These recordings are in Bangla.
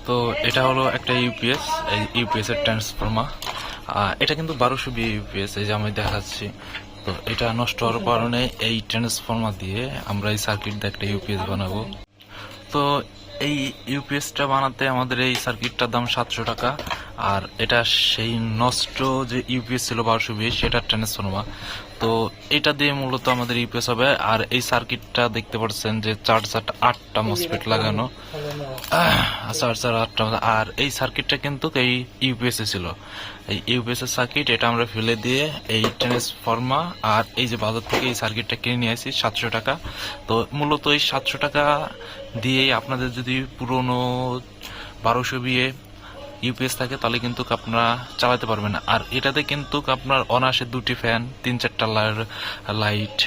তো এটা হলো একটা ইউপিএস, এই ইউপিএস এর ট্রান্সফর্মার। এটা কিন্তু 1220 ইউপিএস, এই যে আমি দেখাচ্ছি। তো এটা নষ্ট হওয়ার কারণে এই ট্রান্সফর্মার দিয়ে আমরা এই সার্কিট দিয়ে একটা ইউপিএস বানাবো। তো এই ইউপিএসটা বানাতে আমাদের এই সার্কিটটার দাম 700 টাকা। আর এটা সেই নষ্ট যে ইউপিএস ছিল 1220, সেটা ট্রান্সফর্মার। তো এটা দিয়ে মূলত আমাদের ইউপিএস হবে। আর এই সার্কিটটা দেখতে পাচ্ছেন যে চার্জার 8টা মসফেট লাগানো, চার্জার 8টা। আর এই সার্কিটটা কিন্তু এই ইউপিএস এ ছিল, এই ইউপিএস এর সার্কিট। এটা আমরা ফেলে দিয়ে এই ট্রান্সফর্মার আর এই যে বাজার থেকে এই সার্কিটটা কিনে নিয়ে আসি 700 টাকা। তো মূলত এই 700 টাকা দিয়েই আপনাদের যদি পুরনো 1220 ইউপিএস থাকে তাহলে কিন্তু আপনারা চালাতে পারবেন। আর এটাতে কিন্তু আপনার অনায়াসে 2টি ফ্যান, 3-4টা লাইট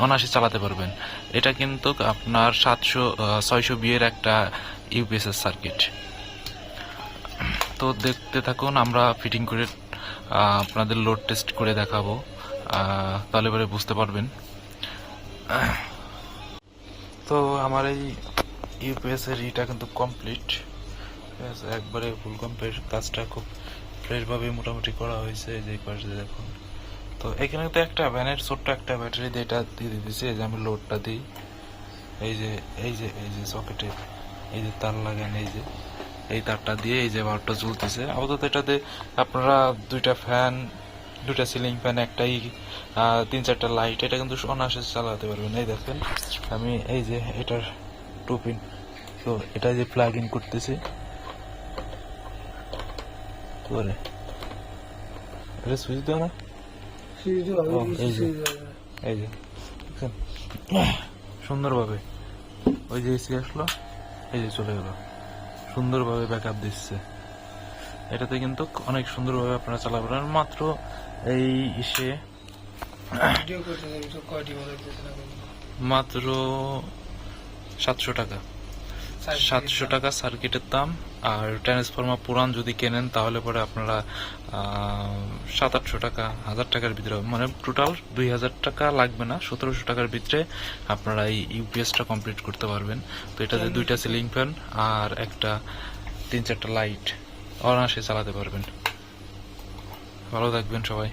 অনায়াসে চালাতে পারবেন। এটা কিন্তু আপনার 620 এর একটা ইউপিএস এর সার্কিট। তো দেখতে থাকুন, আমরা ফিটিং করে আপনাদের লোড টেস্ট করে দেখাবো, তাহলে পরে বুঝতে পারবেন। তো আমার এই ইউপিএস এর এটা কিন্তু কমপ্লিট, একবারে ফুল কমপ্লিট। কাজটা খুব ফ্রেশ ভাবে মোটামুটি করা হয়েছে, যে পাশে দেখুন। তো এখানে তো একটা ভ্যানের ছোট্ট একটা ব্যাটারি দিয়ে এটা দিয়ে দিতেছি। এই যে আমি লোডটা দিই, এই যে সকেটে এই যে তার লাগান, এই যে এই তারটা দিয়ে এই যে বাল্বটা জ্বলতেছে। আপাতত এটাতে আপনারা 2টা ফ্যান, 2টা সিলিং ফ্যান, একটাই 3-4টা লাইট, এটা কিন্তু অনায়াসে চালাতে পারবেন। এই দেখেন আমি এই যে এটার 2 পিন, তো এটা যে প্লাগ ইন করতেছি করে, এটা সুইচ দাও না, এই যে দেখেন সুন্দরভাবে ওই যে এসি আসলো, এই যে চলে গেল, সুন্দরভাবে ব্যাকআপ দিচ্ছে। এটাতে কিন্তু অনেক সুন্দরভাবে আপনারা চালাবেন। মাত্র এই ইসে মাত্র 700 টাকা, 700 টাকা সার্কিটের দাম। আর ট্রান্সফর্মার পুরান যদি কেনেন তাহলে পরে আপনারা 700-800 টাকা, 1000 টাকার ভিতরে, মানে টোটাল 2000 টাকা লাগবে না, 1700 টাকার ভিতরে আপনারা এই ইউপিএসটা কমপ্লিট করতে পারবেন। তো এটাতে 2টা সিলিং ফ্যান আর একটা 3-4টা লাইট অনায়াসে চালাতে পারবেন। ভালো থাকবেন সবাই।